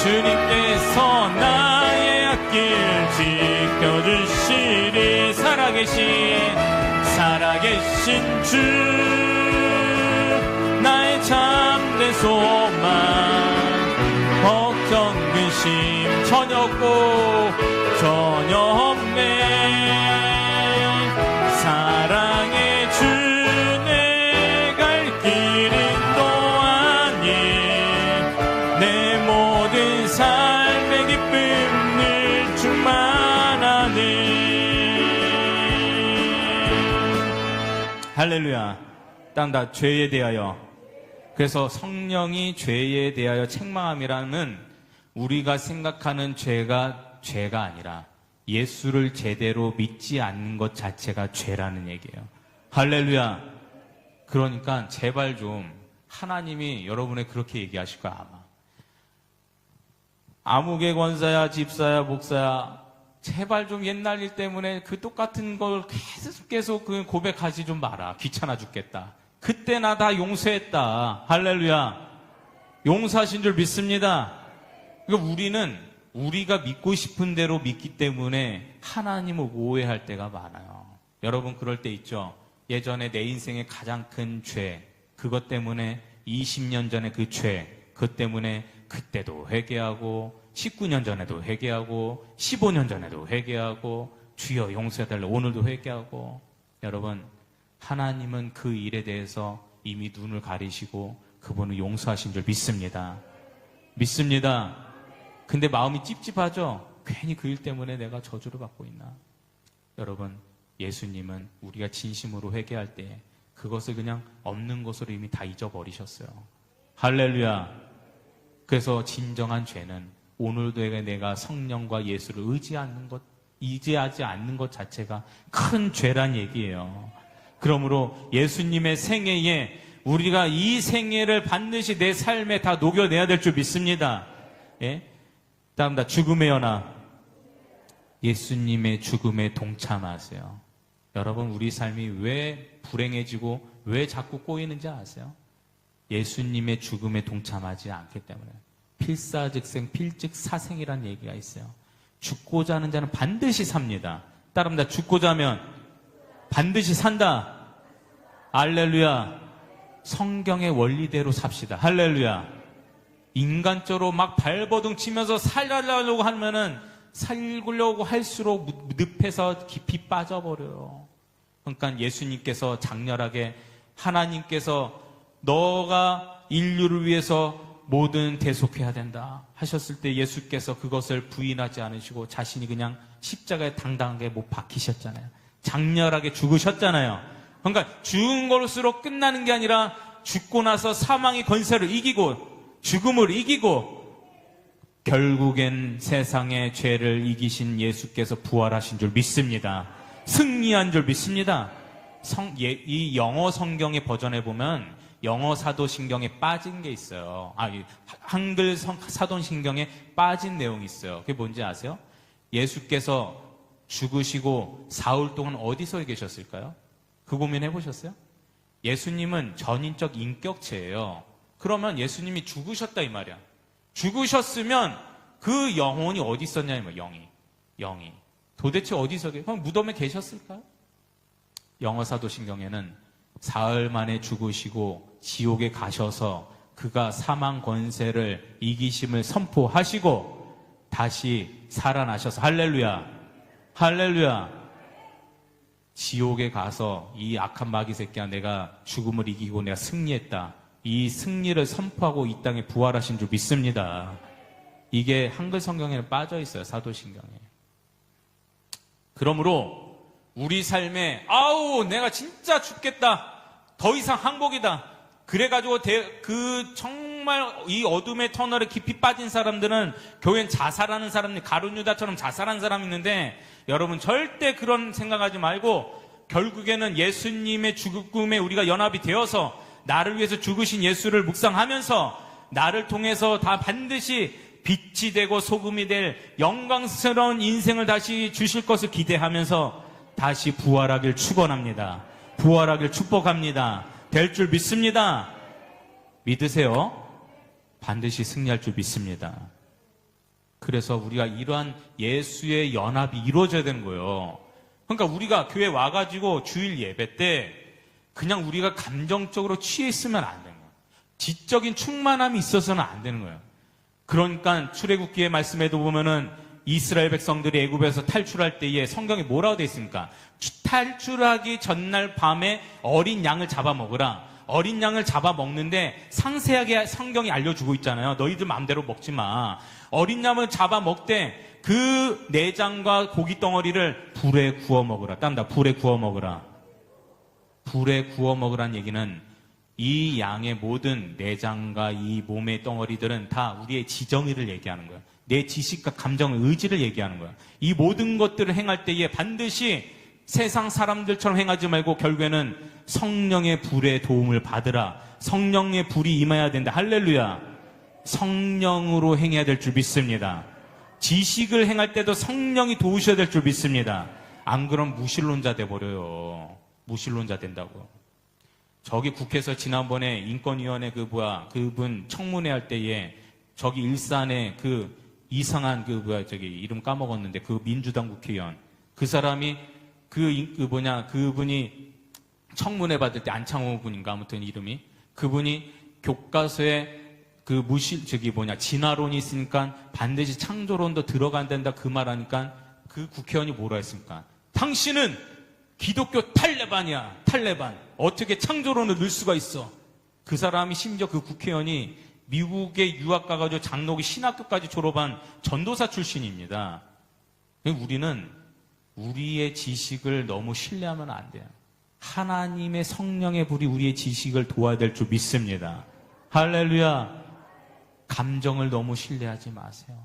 주님께서 나의 앞길 지켜주시리. 살아계신 주, 나의 참된 소망, 걱정 근심 전혀 없네. 사랑의 주, 내 갈 길 인도하니 내 모든 삶의 기쁨을 충만하네. 할렐루야. 땅 다 죄에 대하여. 그래서 성령이 죄에 대하여 책망함이라는, 우리가 생각하는 죄가 아니라 예수를 제대로 믿지 않는 것 자체가 죄라는 얘기예요. 할렐루야. 그러니까 제발 좀, 하나님이 여러분에 그렇게 얘기하실 거야 아마. 아무개 권사야, 집사야, 목사야, 제발 좀 옛날 일 때문에 그 똑같은 걸 계속 그 고백하지 좀 마라. 귀찮아 죽겠다. 그때 나 다 용서했다. 할렐루야. 용서하신 줄 믿습니다. 그러니까 우리가 믿고 싶은 대로 믿기 때문에 하나님을 오해할 때가 많아요. 여러분 그럴 때 있죠. 예전에 내 인생의 가장 큰 죄, 그것 때문에 20년 전에 그 죄, 그것 때문에 그때도 회개하고 19년 전에도 회개하고 15년 전에도 회개하고 주여 용서해달라 오늘도 회개하고. 여러분 하나님은 그 일에 대해서 이미 눈을 가리시고 그분은 용서하신 줄 믿습니다. 근데 마음이 찝찝하죠? 괜히 그 일 때문에 내가 저주를 받고 있나? 여러분 예수님은 우리가 진심으로 회개할 때 그것을 그냥 없는 것으로 이미 다 잊어버리셨어요. 할렐루야. 그래서 진정한 죄는 오늘도 내가 성령과 예수를 의지하지 않는 것 자체가 큰 죄란 얘기예요. 그러므로 예수님의 생애에 우리가 이 생애를 반드시 내 삶에 다 녹여내야 될 줄 믿습니다. 예? 다음 다 죽음의 연하. 예수님의 죽음에 동참하세요. 여러분, 우리 삶이 왜 불행해지고 왜 자꾸 꼬이는지 아세요? 예수님의 죽음에 동참하지 않기 때문에. 필사즉생, 필즉사생이라는 얘기가 있어요. 죽고자 하는 자는 반드시 삽니다. 따릅니다. 죽고자 하면 반드시 산다. 할렐루야. 성경의 원리대로 삽시다. 할렐루야. 인간적으로 막 발버둥 치면서 살려고 하면은 살려고 할수록 늪에서 깊이 빠져버려요. 그러니까 예수님께서 장렬하게 하나님께서 너가 인류를 위해서 뭐든 대속해야 된다 하셨을 때 예수께서 그것을 부인하지 않으시고 자신이 그냥 십자가에 당당하게 못 박히셨잖아요. 장렬하게 죽으셨잖아요. 그러니까 죽은 것으로 끝나는 게 아니라 죽고 나서 사망의 권세를 이기고 죽음을 이기고 결국엔 세상의 죄를 이기신 예수께서 부활하신 줄 믿습니다. 승리한 줄 믿습니다. 이 영어 성경의 버전에 보면 영어 사도신경에 빠진 게 있어요. 한글 사도신경에 빠진 내용이 있어요. 그게 뭔지 아세요? 예수께서 죽으시고 사흘 동안 어디서 계셨을까요? 그 고민해 보셨어요? 예수님은 전인적 인격체예요. 그러면 예수님이 죽으셨다 이 말이야. 죽으셨으면 그 영혼이 어디 있었냐 이 말이야. 영이 도대체 어디서 그럼 무덤에 계셨을까요? 영어 사도신경에는 사흘 만에 죽으시고 지옥에 가셔서 그가 사망 권세를 이기심을 선포하시고 다시 살아나셔서 할렐루야 할렐루야 지옥에 가서 이 악한 마귀 새끼야 내가 죽음을 이기고 내가 승리했다 이 승리를 선포하고 이 땅에 부활하신 줄 믿습니다. 이게 한글 성경에는 빠져 있어요. 사도신경에. 그러므로 우리 삶에 내가 진짜 죽겠다. 더 이상 항복이다. 그래가지고 정말 이 어둠의 터널에 깊이 빠진 사람들은 교회는 자살하는 사람들, 가룟유다처럼 자살한 사람이 있는데 여러분 절대 그런 생각하지 말고 결국에는 예수님의 죽음에 우리가 연합이 되어서 나를 위해서 죽으신 예수를 묵상하면서 나를 통해서 다 반드시 빛이 되고 소금이 될 영광스러운 인생을 다시 주실 것을 기대하면서 다시 부활하길 축원합니다. 부활하길 축복합니다. 될 줄 믿습니다. 믿으세요. 반드시 승리할 줄 믿습니다. 그래서 우리가 이러한 예수의 연합이 이루어져야 되는 거예요. 그러니까 우리가 교회 와가지고 주일 예배 때 그냥 우리가 감정적으로 취해 있으면 안 되는 거예요. 지적인 충만함이 있어서는 안 되는 거예요. 그러니까 출애굽기의 말씀에도 보면은 이스라엘 백성들이 애굽에서 탈출할 때에 성경에 뭐라고 되어 있습니까? 탈출하기 전날 밤에 어린 양을 잡아먹으라. 어린 양을 잡아먹는데 상세하게 성경이 알려주고 있잖아요. 너희들 마음대로 먹지 마. 어린 양을 잡아먹되 그 내장과 고기 덩어리를 불에 구워 먹으라. 땀다. 불에 구워 먹으라. 불에 구워 먹으란 얘기는 이 양의 모든 내장과 이 몸의 덩어리들은 다 우리의 지정의를 얘기하는 거야. 내 지식과 감정, 의지를 얘기하는 거야. 이 모든 것들을 행할 때에 반드시 세상 사람들처럼 행하지 말고 결국에는 성령의 불의 도움을 받으라. 성령의 불이 임해야 된다. 할렐루야. 성령으로 행해야 될 줄 믿습니다. 지식을 행할 때도 성령이 도우셔야 될 줄 믿습니다. 안 그럼 무신론자 돼버려요. 무신론자 된다고. 저기 국회에서 지난번에 인권위원회 그분 청문회 할 때에 저기 일산에 그 이상한 이름 까먹었는데 그 민주당 국회의원 그 사람이 그분이 청문회 받을 때 안창호 분인가 아무튼 이름이 그분이 교과서에 진화론이 있으니까 반드시 창조론도 들어가야 된다 그 말하니까 그 국회의원이 뭐라 했습니까? 당신은 기독교 탈레반이야. 탈레반. 어떻게 창조론을 넣을 수가 있어? 그 사람이 심지어 그 국회의원이 미국에 유학 가가지고 장로교 신학교까지 졸업한 전도사 출신입니다. 우리는 우리의 지식을 너무 신뢰하면 안 돼요. 하나님의 성령의 불이 우리의 지식을 도와야 될 줄 믿습니다. 할렐루야. 감정을 너무 신뢰하지 마세요.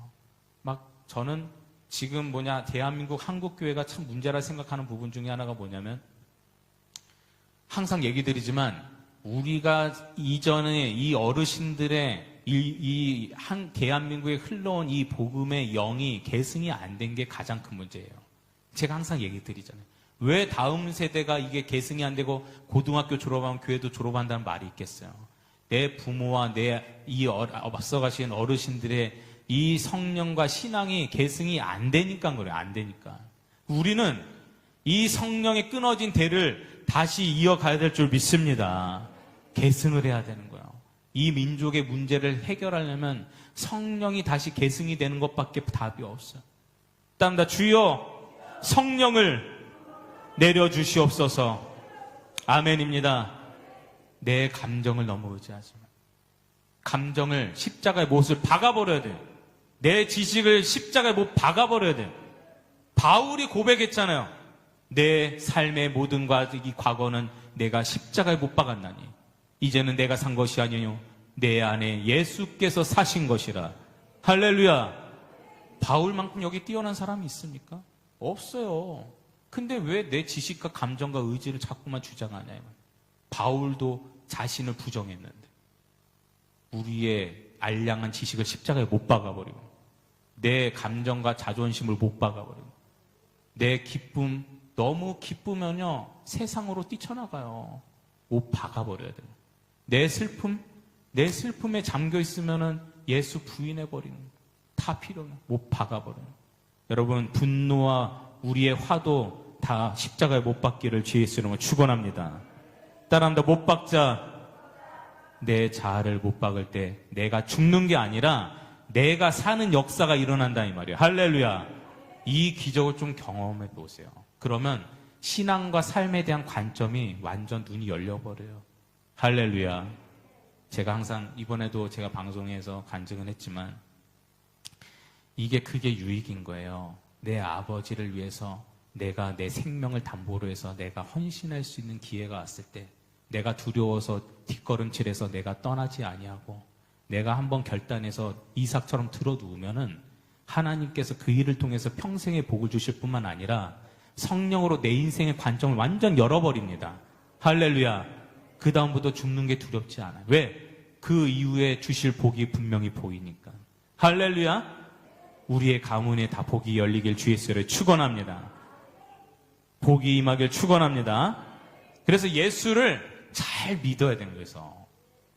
저는 지금 대한민국 한국교회가 참 문제라 생각하는 부분 중에 하나가 뭐냐면 항상 얘기 드리지만 우리가 이전에 이 어르신들의 이 한 대한민국에 흘러온 이 복음의 영이 계승이 안 된 게 가장 큰 문제예요. 제가 항상 얘기 드리잖아요. 왜 다음 세대가 이게 계승이 안 되고 고등학교 졸업하면 교회도 졸업한다는 말이 있겠어요. 내 부모와 이 앞서가신 어르신들의 이 성령과 신앙이 계승이 안 되니까 그래요. 안 되니까. 우리는 이 성령의 끊어진 대를 다시 이어가야 될 줄 믿습니다. 계승을 해야 되는 거예요. 이 민족의 문제를 해결하려면 성령이 다시 계승이 되는 것밖에 답이 없어요. 따릅니다. 주여 성령을 내려주시옵소서. 아멘입니다. 내 감정을 너무 의지하지 마. 감정을 십자가의 못을 박아버려야 돼. 내 지식을 십자가의 못 박아버려야 돼. 바울이 고백했잖아요. 내 삶의 모든 이 과거는 내가 십자가에 못 박았나니 이제는 내가 산 것이 아니요 내 안에 예수께서 사신 것이라. 할렐루야. 바울만큼 여기 뛰어난 사람이 있습니까? 없어요. 근데 왜 내 지식과 감정과 의지를 자꾸만 주장하냐. 바울도 자신을 부정했는데 우리의 알량한 지식을 십자가에 못 박아버리고 내 감정과 자존심을 못 박아버리고 내 기쁨 너무 기쁘면요 세상으로 뛰쳐나가요. 못 박아버려야 돼요. 내 슬픔에 잠겨 있으면은 예수 부인해버리는 다 필요해. 못 박아버려요. 여러분 분노와 우리의 화도 다 십자가에 못 박기를 주의 예수 이름으로 축원합니다. 따라합니다. 못 박자. 내 자아를 못 박을 때 내가 죽는 게 아니라 내가 사는 역사가 일어난다 이 말이에요. 할렐루야. 이 기적을 좀 경험해 보세요. 그러면 신앙과 삶에 대한 관점이 완전 눈이 열려버려요. 할렐루야. 제가 항상 이번에도 제가 방송에서 간증을 했지만 이게 그게 유익인 거예요. 내 아버지를 위해서 내가 내 생명을 담보로 해서 내가 헌신할 수 있는 기회가 왔을 때 내가 두려워서 뒷걸음질해서 내가 떠나지 아니하고 내가 한번 결단해서 이삭처럼 들어 누우면은 하나님께서 그 일을 통해서 평생의 복을 주실 뿐만 아니라 성령으로 내 인생의 관점을 완전 열어버립니다. 할렐루야. 그 다음부터 죽는 게 두렵지 않아요. 왜? 그 이후에 주실 복이 분명히 보이니까. 할렐루야. 우리의 가문에 다 복이 열리길 주 예수를 축원합니다. 복이 임하길 축원합니다. 그래서 예수를 잘 믿어야 되는 거예요.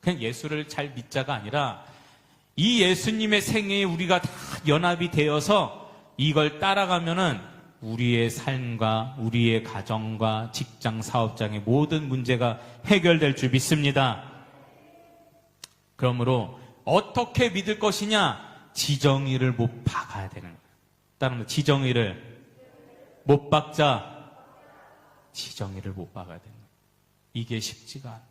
그냥 예수를 잘 믿자가 아니라 이 예수님의 생애에 우리가 다 연합이 되어서 이걸 따라가면은 우리의 삶과 우리의 가정과 직장 사업장의 모든 문제가 해결될 줄 믿습니다. 그러므로 어떻게 믿을 것이냐? 지정의를 못 박아야 되는 거예요. 따르면 지정의를 못 박자. 지정의를 못 박아야 되는 거예요. 이게 쉽지가 않아요.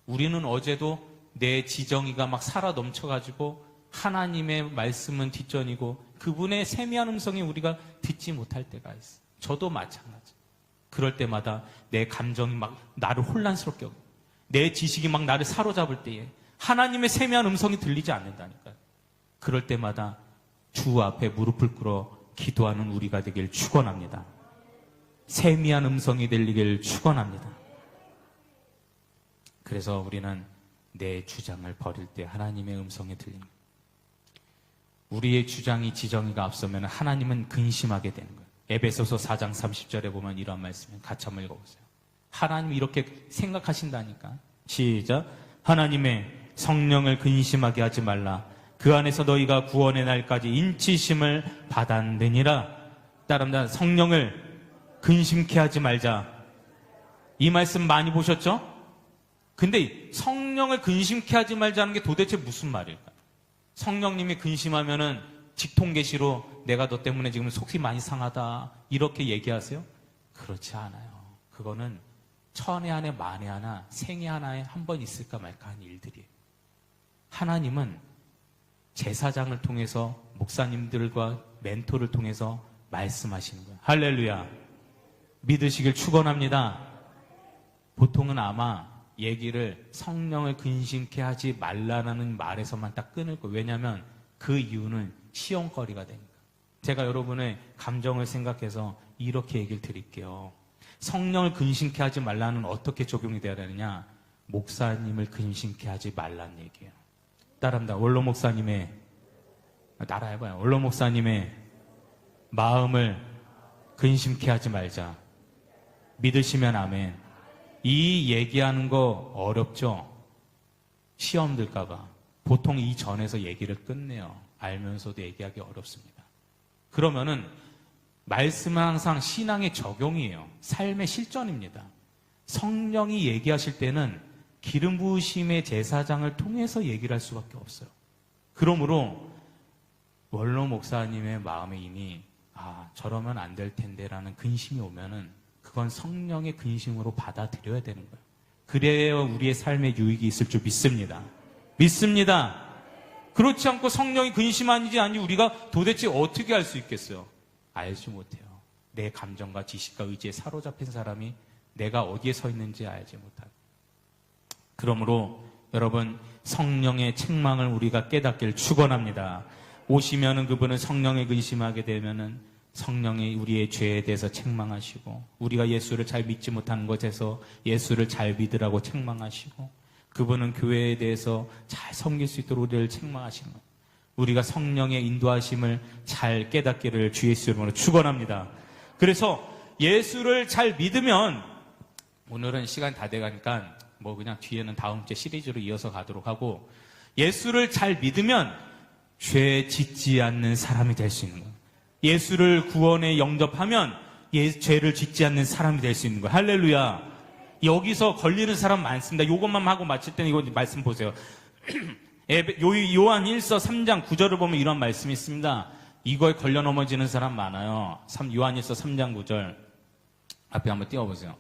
우리는 어제도 내 지정의가 막 살아 넘쳐가지고 하나님의 말씀은 뒷전이고 그분의 세미한 음성이 우리가 듣지 못할 때가 있어요. 저도 마찬가지. 그럴 때마다 내 감정이 막 나를 혼란스럽게 하고 내 지식이 막 나를 사로잡을 때에 하나님의 세미한 음성이 들리지 않는다니까요. 그럴 때마다 주 앞에 무릎을 꿇어 기도하는 우리가 되길 축원합니다. 세미한 음성이 들리길 축원합니다. 그래서 우리는 내 주장을 버릴 때 하나님의 음성이 들립니다. 우리의 주장이 지정의가 앞서면 하나님은 근심하게 되는 거예요. 에베소서 4장 30절에 보면 이런 말씀을 같이 한번 읽어보세요. 하나님이 이렇게 생각하신다니까. 시작. 하나님의 성령을 근심하게 하지 말라. 그 안에서 너희가 구원의 날까지 인치심을 받았느니라. 따릅니다. 성령을 근심케 하지 말자. 이 말씀 많이 보셨죠? 근데 성령을 근심케 하지 말자는 게 도대체 무슨 말일까요? 성령님이 근심하면은 직통계시로 내가 너 때문에 지금 속이 많이 상하다 이렇게 얘기하세요? 그렇지 않아요. 그거는 천에 하나 만에 하나 생애 하나에 한 번 있을까 말까 하는 일들이에요. 하나님은 제사장을 통해서 목사님들과 멘토를 통해서 말씀하시는 거예요. 할렐루야. 믿으시길 축원합니다. 보통은 아마 얘기를 성령을 근심케 하지 말라는 말에서만 딱 끊을 거예요. 왜냐하면 그 이유는 시험거리가 되니까. 제가 여러분의 감정을 생각해서 이렇게 얘기를 드릴게요. 성령을 근심케 하지 말라는 어떻게 적용이 되어야 되느냐? 목사님을 근심케 하지 말라는 얘기예요. 따라합니다. 원로 목사님의 따라해봐요. 원로 목사님의 마음을 근심케 하지 말자. 믿으시면 아멘. 이 얘기하는 거 어렵죠? 시험 들까봐. 보통 이 전에서 얘기를 끝내요. 알면서도 얘기하기 어렵습니다. 그러면은 말씀은 항상 신앙의 적용이에요. 삶의 실전입니다. 성령이 얘기하실 때는 기름 부으심의 제사장을 통해서 얘기를 할 수밖에 없어요. 그러므로 원로 목사님의 마음에 이미 저러면 안 될 텐데라는 근심이 오면은 그건 성령의 근심으로 받아들여야 되는 거예요. 그래야 우리의 삶에 유익이 있을 줄 믿습니다. 믿습니다. 그렇지 않고 성령이 근심 아니지 우리가 도대체 어떻게 할 수 있겠어요? 알지 못해요. 내 감정과 지식과 의지에 사로잡힌 사람이 내가 어디에 서 있는지 알지 못하고. 그러므로 여러분 성령의 책망을 우리가 깨닫기를 축원합니다. 오시면은 그분은 성령에 근심하게 되면은 성령이 우리의 죄에 대해서 책망하시고 우리가 예수를 잘 믿지 못하는 것에서 예수를 잘 믿으라고 책망하시고 그분은 교회에 대해서 잘 섬길 수 있도록 우리를 책망하시는 거예요. 우리가 성령의 인도하심을 잘 깨닫기를 주 예수 이름으로 축원합니다. 그래서 예수를 잘 믿으면 오늘은 시간 다 돼가니까 그냥 뒤에는 다음 주에 시리즈로 이어서 가도록 하고 예수를 잘 믿으면 죄 짓지 않는 사람이 될 수 있는 거예요. 예수를 구원에 영접하면 죄를 짓지 않는 사람이 될 수 있는 거예요. 할렐루야. 여기서 걸리는 사람 많습니다. 이것만 하고 마칠 때는 이거 말씀 보세요. 요한 1서 3장 9절을 보면 이런 말씀이 있습니다. 이거에 걸려 넘어지는 사람 많아요. 요한 1서 3장 9절 앞에 한번 띄워보세요.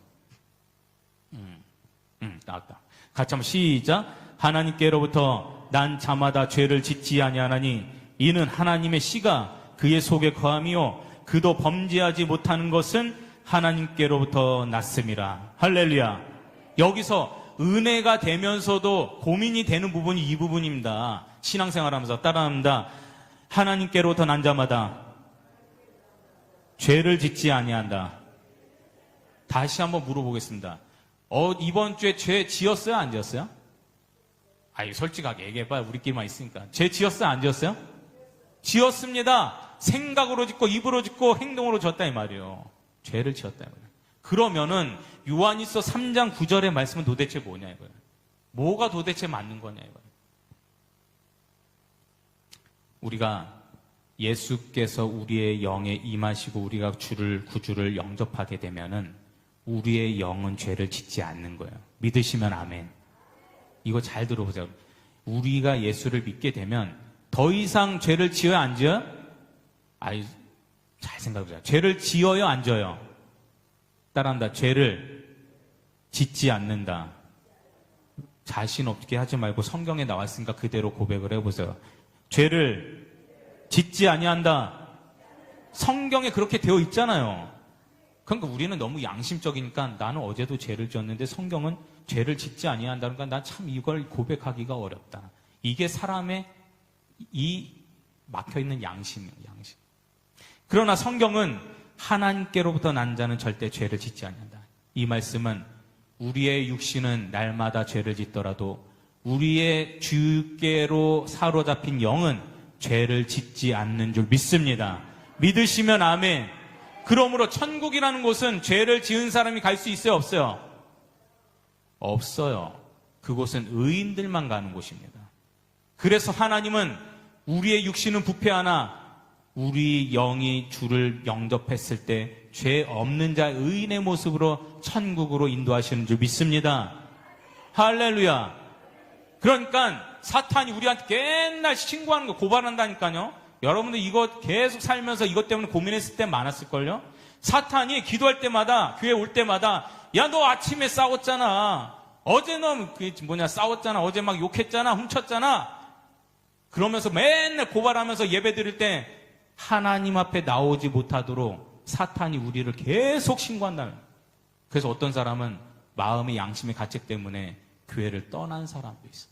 나왔다. 같이 한번 시작. 하나님께로부터 난 자마다 죄를 짓지 아니하나니 이는 하나님의 씨가 그의 속에 거함이요 그도 범죄하지 못하는 것은 하나님께로부터 났음이라. 할렐루야. 여기서 은혜가 되면서도 고민이 되는 부분이 이 부분입니다. 신앙생활하면서 따라합니다. 하나님께로부터 난 자마다 죄를 짓지 아니한다. 다시 한번 물어보겠습니다. 이번 주에 죄 지었어요? 안 지었어요? 솔직하게 얘기해봐요. 우리끼리만 있으니까. 죄 지었어요? 안 지었어요? 지었습니다. 생각으로 짓고 입으로 짓고 행동으로 지었다 이 말이에요. 죄를 지었다 이 말이에요. 그러면은 요한일서 3장 9절의 말씀은 도대체 뭐냐 이거예요. 뭐가 도대체 맞는 거냐 이거예요. 우리가 예수께서 우리의 영에 임하시고 우리가 구주를 영접하게 되면은 우리의 영은 죄를 짓지 않는 거예요. 믿으시면 아멘. 이거 잘 들어보세요. 우리가 예수를 믿게 되면 더 이상 죄를 지어요, 안 지어요? 잘 생각해보세요. 죄를 지어요, 안 지어요? 따라한다. 죄를 짓지 않는다. 자신 없게 하지 말고 성경에 나왔으니까 그대로 고백을 해보세요. 죄를 짓지 아니한다. 성경에 그렇게 되어 있잖아요. 그러니까 우리는 너무 양심적이니까 나는 어제도 죄를 지었는데 성경은 죄를 짓지 아니한다는 건 난 참 이걸 고백하기가 어렵다. 이게 사람의 이 막혀있는 양심이에요. 양심. 그러나 성경은 하나님께로부터 난 자는 절대 죄를 짓지 아니한다. 이 말씀은 우리의 육신은 날마다 죄를 짓더라도 우리의 주께로 사로잡힌 영은 죄를 짓지 않는 줄 믿습니다. 믿으시면 아멘. 그러므로 천국이라는 곳은 죄를 지은 사람이 갈 수 있어요? 없어요? 없어요. 그곳은 의인들만 가는 곳입니다. 그래서 하나님은 우리의 육신은 부패하나 우리 영이 주를 영접했을 때 죄 없는 자 의인의 모습으로 천국으로 인도하시는 줄 믿습니다. 할렐루야. 그러니까 사탄이 우리한테 맨날 신고하는 거 고발한다니까요. 여러분들 이거 계속 살면서 이것 때문에 고민했을 때 많았을걸요? 사탄이 기도할 때마다, 교회 올 때마다, 야, 너 아침에 싸웠잖아. 어제 너, 싸웠잖아. 어제 막 욕했잖아. 훔쳤잖아. 그러면서 맨날 고발하면서 예배 드릴 때 하나님 앞에 나오지 못하도록 사탄이 우리를 계속 신고한다는. 그래서 어떤 사람은 마음의 양심의 가책 때문에 교회를 떠난 사람도 있어.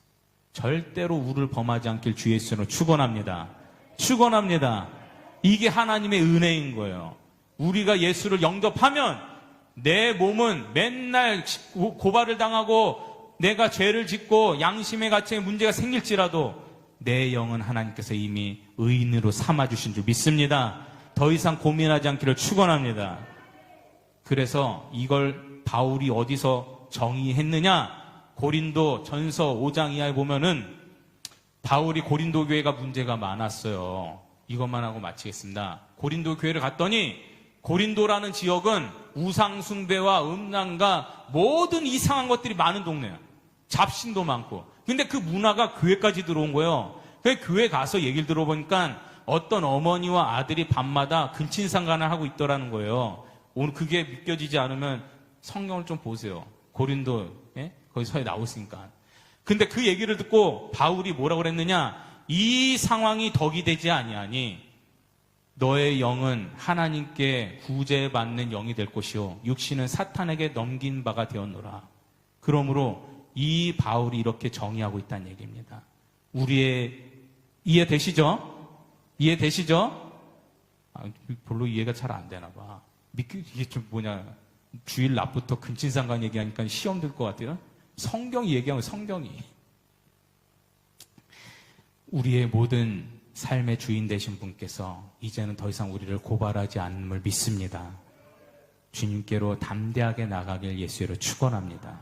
절대로 우를 범하지 않길 주 예수로 축원합니다. 축원합니다. 이게 하나님의 은혜인 거예요. 우리가 예수를 영접하면 내 몸은 맨날 고발을 당하고 내가 죄를 짓고 양심의 가책에 문제가 생길지라도 내 영은 하나님께서 이미 의인으로 삼아주신 줄 믿습니다. 더 이상 고민하지 않기를 축원합니다. 그래서 이걸 바울이 어디서 정의했느냐? 고린도 전서 5장 이하에 보면은 바울이 고린도 교회가 문제가 많았어요. 이것만 하고 마치겠습니다. 고린도 교회를 갔더니 고린도라는 지역은 우상 숭배와 음란과 모든 이상한 것들이 많은 동네야. 잡신도 많고. 근데 그 문화가 교회까지 들어온 거예요. 그 교회 가서 얘기를 들어보니까 어떤 어머니와 아들이 밤마다 근친상간을 하고 있더라는 거예요. 오늘 그게 믿겨지지 않으면 성경을 좀 보세요. 고린도, 예? 거기서 나오시니까. 근데 그 얘기를 듣고 바울이 뭐라고 그랬느냐? 이 상황이 덕이 되지 아니하니 너의 영은 하나님께 구제받는 영이 될 것이요 육신은 사탄에게 넘긴 바가 되었노라. 그러므로 이 바울이 이렇게 정의하고 있다는 얘기입니다. 우리의 이해되시죠? 이해되시죠? 별로 이해가 잘 안 되나 봐. 이게 좀 주일 낮부터 근친상간 얘기하니까 시험 들 것 같아요. 성경이 얘기하면 성경이. 우리의 모든 삶의 주인 되신 분께서 이제는 더 이상 우리를 고발하지 않음을 믿습니다. 주님께로 담대하게 나가길 예수로 축원합니다.